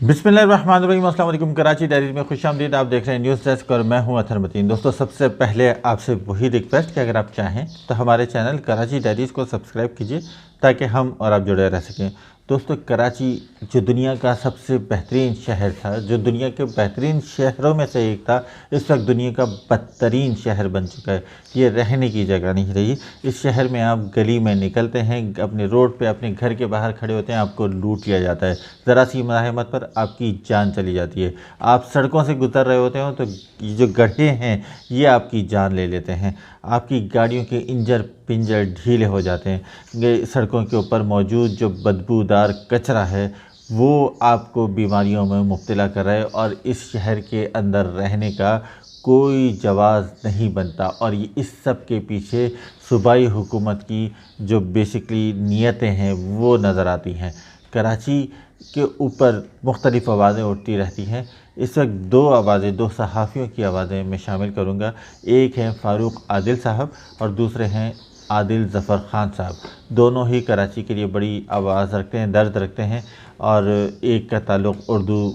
बिस्मिल्लाहिर्रहमानिर्रहीम। अस्सलाम वालेकुम। कराची डायरीज में खुश आमदीद। आप देख रहे हैं न्यूज़ डेस्क और मैं हूं अतहर मतीन। दोस्तों, सबसे पहले आपसे वही रिक्वेस्ट कि अगर आप चाहें तो हमारे चैनल कराची डायरीज़ को सब्सक्राइब कीजिए ताकि हम और आप जुड़े रह सकें। दोस्तों, कराची जो दुनिया का सबसे बेहतरीन शहर था, जो दुनिया के बेहतरीन शहरों में से एक था, इस वक्त दुनिया का बदतरीन शहर बन चुका है। ये रहने की जगह नहीं रही। इस शहर में आप गली में निकलते हैं, अपने रोड पे अपने घर के बाहर खड़े होते हैं, आपको लूट लिया जाता है। ज़रा सी मज़ाहमत पर आपकी जान चली जाती है। आप सड़कों से गुजर रहे होते हो तो ये जो गड्ढे हैं ये आपकी जान ले लेते हैं। आपकी गाड़ियों के इंजर पिंजर ढीले हो जाते हैं। ये सड़कों के ऊपर मौजूद जो बदबूदार कचरा है वो आपको बीमारियों में मुब्तला कर रहा है और इस शहर के अंदर रहने का कोई जवाज़ नहीं बनता। और ये इस सब के पीछे सूबाई हुकूमत की जो बेसिकली नीयतें हैं वो नज़र आती हैं। कराची के ऊपर मुख्तलिफ़ आवाज़ें उठती रहती हैं। इस वक्त दो सहाफ़ियों की आवाज़ें मैं शामिल करूँगा। एक हैं फ़ारूक आदिल साहब और दूसरे हैं आदिल ज़फ़र ख़ान साहब। दोनों ही कराची के लिए बड़ी आवाज़ रखते हैं, दर्द रखते हैं। और एक का ताल्लुक़ उर्दू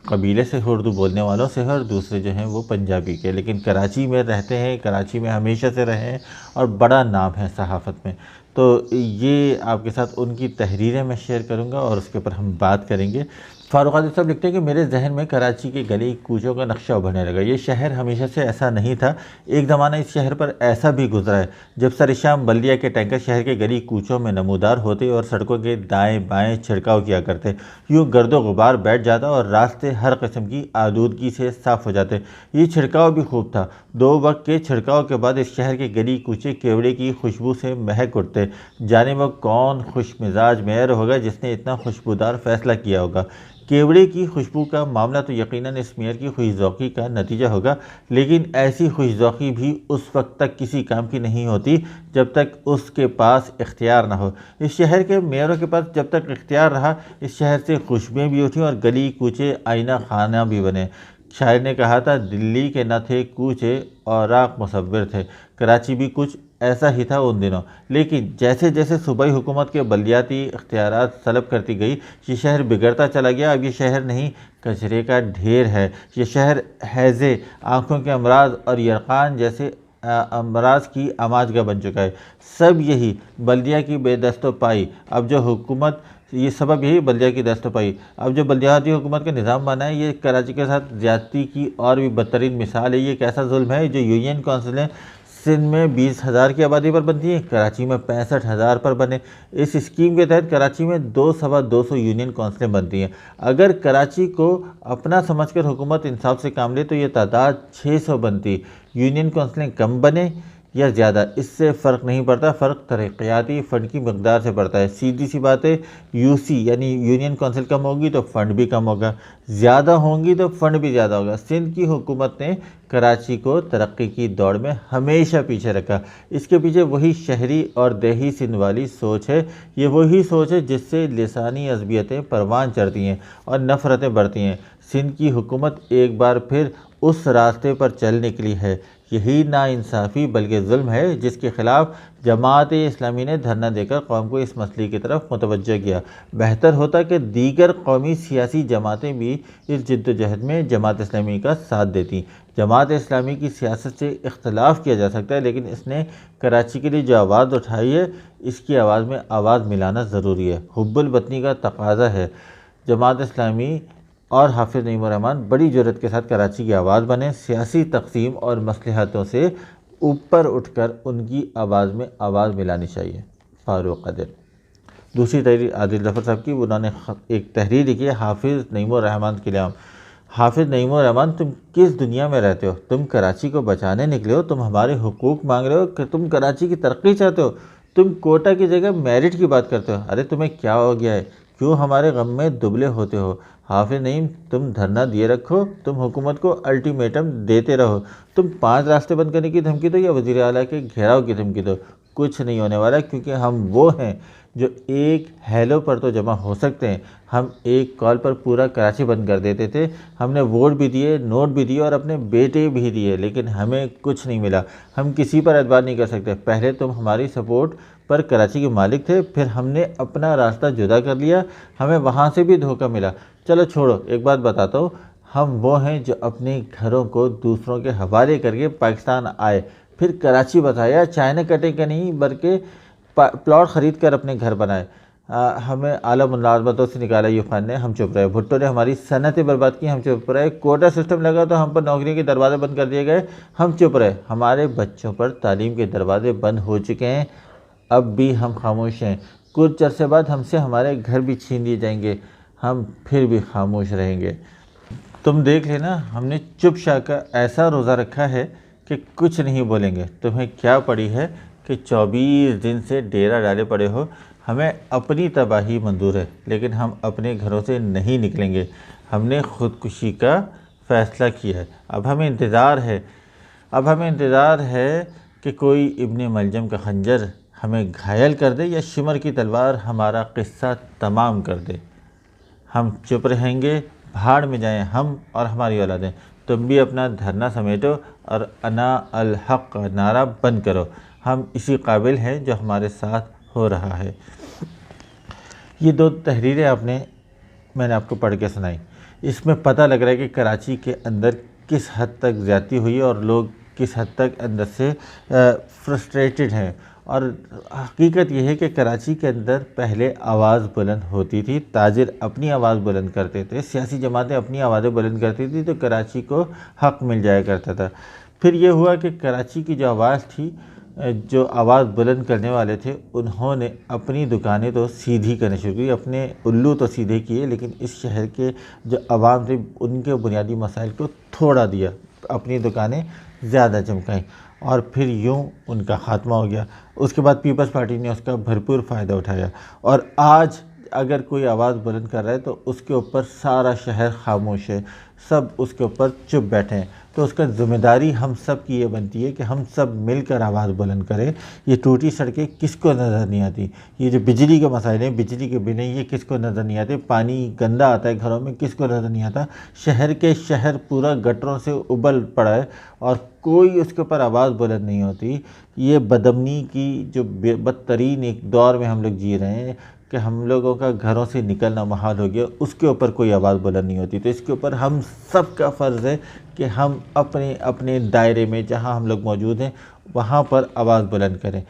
कबीले से, उर्दू बोलने वालों से है, और दूसरे जो हैं वो पंजाबी के, लेकिन कराची में रहते हैं, कराची में हमेशा से रहे हैं और बड़ा नाम है सहाफ़त में। तो ये आपके साथ उनकी तहरीरें मैं शेयर करूंगा और उसके ऊपर हम बात करेंगे। फ़ारूक आदिल साहब लिखते हैं कि मेरे जहन में कराची के गली कूचों का नक्शा उभरने लगा। ये शहर हमेशा से ऐसा नहीं था। एक ज़माना इस शहर पर ऐसा भी गुजरा है जब सर-ए-शाम बल्दिया के टैंकर शहर के गली कूचों में नमूदार होते और सड़कों के दाएं बाएं छिड़काव किया करते। यूँ गर्दो गुबार बैठ जाता और रास्ते हर किस्म की आलूदगी से साफ़ हो जाते। ये छिड़काव भी खूब था। 2 वक्त के छिड़काव के बाद इस शहर के गली कूचे केवड़े की खुशबू से महक उठते। जाने वो कौन खुश मिजाज मेयर होगा जिसने इतना खुशबूदार फ़ैसला किया होगा। केवड़े की खुशबू का मामला तो यकीनन इस मेयर की खुशज़ौक़ी का नतीजा होगा, लेकिन ऐसी खुशज़ौक़ी भी उस वक्त तक किसी काम की नहीं होती जब तक उसके पास इख्तियार ना हो। इस शहर के मेयरों के पास जब तक इख्तियार रहा, इस शहर से खुशबुएँ भी उठी और गली कूचे आईना खाना भी बने। शायर ने कहा था, दिल्ली के न थे कूचे और राख मुसव्विर थे। कराची भी कुछ ऐसा ही था उन दिनों, लेकिन जैसे जैसे सूबाई हुकूमत के बल्दियाती इख्तियारात तलब करती गई, ये शहर बिगड़ता चला गया। अब ये शहर नहीं, कचरे का ढेर है। ये शहर हैज़े, आँखों के अमराज और यरकान जैसे अमराज की आमाजगा बन चुका है। सब यही बल्दिया की बेदस्तोपाई। अब जो हुकूमत, ये सबब यही बल्दिया की दस्तपाई। अब जो बल्दियाती हुकूमत का निज़ाम बना है, ये कराची के साथ ज़्यादती की और भी बदतरीन मिसाल है। ये कैसा जुल्म है जो यूनियन काउंसिलें सिंध में 20,000 की आबादी पर बनती है, कराची में 65,000 पर बने। इस स्कीम के तहत कराची में 200 यूनियन काउंसिलें बनती हैं। अगर कराची को अपना समझकर हुकूमत इंसाफ से काम ले तो ये तादाद 600 बनती। यूनियन काउंसिलें कम बने या ज़्यादा, इससे फ़र्क नहीं पड़ता। फ़र्क तरक्याती फ़ंड की मकदार से पड़ता है। सीधी सी बात है, यूसी यानी यूनियन काउंसिल कम होगी तो फ़ंड भी कम होगा, ज़्यादा होंगी तो फ़ंड भी ज़्यादा होगा। सिंध की हुकूमत ने कराची को तरक्की की दौड़ में हमेशा पीछे रखा। इसके पीछे वही शहरी और देही सिंध वाली सोच है। ये वही सोच है जिससे लिसानी अज़बियतें परवान चढ़ती हैं और नफ़रतें बढ़ती हैं। सिंध की हुकूमत एक बार फिर उस रास्ते पर चल निकली है। यही नाइंसाफ़ी बल्कि जुल्म है जिसके ख़िलाफ़ जमात-ए-इस्लामी ने धरना देकर कौम को इस मसले की तरफ मुतवज्जह किया। बेहतर होता कि दीगर कौमी सियासी जमातें भी इस जद्दोजहद में जमात-ए-इस्लामी का साथ देती। जमात-ए-इस्लामी की सियासत से इख्तलाफ किया जा सकता है, लेकिन इसने कराची के लिए जो आवाज़ उठाई है, इसकी आवाज़ में आवाज़ मिलाना ज़रूरी है। हुब्बुल वतनी का तकाज़ा है जमात-ए-इस्लामी और हाफिज़ नईमुर-रहमान बड़ी जुर्रत के साथ कराची की आवाज़ बने। सियासी तक़सीम और मसलहतों से ऊपर उठकर उनकी आवाज़ में आवाज़ मिलानी चाहिए। फ़ारूक आदिल। दूसरी तहरीर आदिल ज़फ़र साहब की, उन्होंने एक तहरीर लिखी है हाफिज़ नईमुर-रहमान के लिए। हाफिज़ नईमुर-रहमान, तुम किस दुनिया में रहते हो? तुम कराची को बचाने निकले हो, तुम हमारे हुकूक मांग रहे हो कि तुम कराची की तरक्की चाहते हो, तुम कोटा की जगह मेरिट की बात करते हो। अरे तुम्हें क्या हो गया है? क्यों हमारे गम में दुबले होते हो? हाफिज़ नईम, तुम धरना दिए रखो, तुम हुकूमत को अल्टीमेटम देते रहो, तुम 5 रास्ते बंद करने की धमकी दो या वज़ीर आला के घेराव की धमकी दो, कुछ नहीं होने वाला, क्योंकि हम वो हैं जो एक हेलो पर तो जमा हो सकते हैं। हम एक कॉल पर पूरा कराची बंद कर देते थे। हमने वोट भी दिए, नोट भी दिए और अपने बेटे भी दिए, लेकिन हमें कुछ नहीं मिला। हम किसी पर एतबार नहीं कर सकते। पहले तुम हमारी सपोर्ट पर कराची के मालिक थे, फिर हमने अपना रास्ता जुदा कर लिया, हमें वहाँ से भी धोखा मिला। چلو چھوڑو، ایک بات بتاتا ہوں، ہم وہ ہیں جو اپنے گھروں کو دوسروں کے حوالے کر کے پاکستان آئے، پھر کراچی بتایا، چائنا کٹے کا نہیں بلکہ پلاٹ خرید کر اپنے گھر بنائے۔ ہمیں اعلیٰ ملازمتوں سے نکالا یو خان نے، ہم چپ رہے۔ بھٹو نے ہماری صنعتیں برباد کی، ہم چپ رہے۔ کوٹا سسٹم لگا تو ہم پر نوکریوں کے دروازے بند کر دیے گئے، ہم چپ رہے۔ ہمارے بچوں پر تعلیم کے دروازے بند ہو چکے ہیں، اب بھی ہم خاموش ہیں۔ کچھ عرصے بعد ہم سے ہمارے گھر بھی چھین لیے جائیں گے، ہم پھر بھی خاموش رہیں گے۔ تم دیکھ لینا، ہم نے چپ شاہ کا ایسا روزہ رکھا ہے کہ کچھ نہیں بولیں گے۔ تمہیں کیا پڑی ہے کہ 24 دن سے ڈیرا ڈالے پڑے ہو؟ ہمیں اپنی تباہی منظور ہے، لیکن ہم اپنے گھروں سے نہیں نکلیں گے۔ ہم نے خودکشی کا فیصلہ کیا ہے، اب ہمیں انتظار ہے کہ کوئی ابن ملجم کا خنجر ہمیں گھائل کر دے یا شمر کی تلوار ہمارا قصہ تمام کر دے۔ ہم چپ رہیں گے، بھاڑ میں جائیں ہم اور ہماری اولادیں۔ تم بھی اپنا دھرنا سمیٹو اور انا الحق کا نعرہ بند کرو۔ ہم اسی قابل ہیں جو ہمارے ساتھ ہو رہا ہے۔ یہ 2 تحریریں میں نے آپ کو پڑھ کے سنائی۔ اس میں پتہ لگ رہا ہے کہ کراچی کے اندر کس حد تک زیادتی ہوئی اور لوگ کس حد تک اندر سے فرسٹریٹڈ ہیں۔ اور حقیقت یہ ہے کہ کراچی کے اندر پہلے آواز بلند ہوتی تھی، تاجر اپنی آواز بلند کرتے تھے، سیاسی جماعتیں اپنی آوازیں بلند کرتی تھی، تو کراچی کو حق مل جایا کرتا تھا۔ پھر یہ ہوا کہ کراچی کی جو آواز تھی، جو آواز بلند کرنے والے تھے، انہوں نے اپنی دکانیں تو سیدھی کرنے شروع کی، اپنے الو تو سیدھے کیے، لیکن اس شہر کے جو عوام تھے ان کے بنیادی مسائل کو تھوڑا دیا، اپنی دکانیں زیادہ چمکائیں، اور پھر یوں ان کا خاتمہ ہو گیا۔ اس کے بعد پیپلز پارٹی نے اس کا بھرپور فائدہ اٹھایا، اور آج اگر کوئی آواز بلند کر رہا ہے تو اس کے اوپر سارا شہر خاموش ہے، سب اس کے اوپر چپ بیٹھے ہیں۔ تو اس کا ذمہ داری ہم سب کی یہ بنتی ہے کہ ہم سب مل کر آواز بلند کریں۔ یہ ٹوٹی سڑکیں کس کو نظر نہیں آتی؟ یہ جو بجلی کے مسائل ہیں، بجلی کے بل ہیں، یہ کس کو نظر نہیں آتے؟ پانی گندا آتا ہے گھروں میں، کس کو نظر نہیں آتا؟ شہر پورا گٹروں سے ابل پڑا ہے اور کوئی اس کے اوپر آواز بلند نہیں ہوتی۔ یہ بدامنی کی جو بدترین ایک دور میں ہم لوگ جی رہے ہیں کہ ہم لوگوں کا گھروں سے نکلنا محال ہو گیا، اس کے اوپر کوئی آواز بلند نہیں ہوتی۔ تو اس کے اوپر ہم سب کا فرض ہے کہ ہم اپنے دائرے میں جہاں ہم لوگ موجود ہیں وہاں پر آواز بلند کریں۔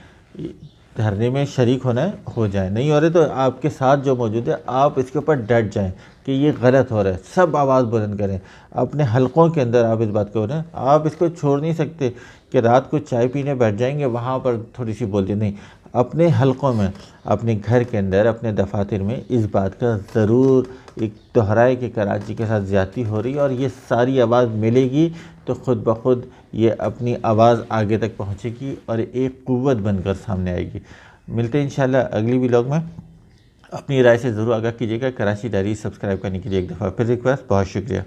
دھرنے میں شریک ہونا ہے، ہو جائیں، نہیں ہو رہے تو آپ کے ساتھ جو موجود ہے آپ اس کے اوپر ڈٹ جائیں کہ یہ غلط ہو رہا ہے، سب آواز بلند کریں۔ اپنے حلقوں کے اندر آپ اس بات کو بولیں، آپ اس کو چھوڑ نہیں سکتے کہ رات کو چائے پینے بیٹھ جائیں گے وہاں پر تھوڑی سی بولتے نہیں۔ اپنے حلقوں میں، اپنے گھر کے اندر، اپنے دفاتر میں اس بات کا ضرور ایک دہرائے کہ کراچی کے ساتھ زیادتی ہو رہی ہے، اور یہ ساری آواز ملے گی تو خود بخود یہ اپنی آواز آگے تک پہنچے گی اور ایک قوت بن کر سامنے آئے گی۔ ملتے ہیں انشاءاللہ اگلی ولاگ میں۔ اپنی رائے سے ضرور آگاہ کیجیے گا۔ کراچی ڈائری سبسکرائب کرنے کے لیے ایک دفعہ پھر ریکویسٹ، بہت شکریہ۔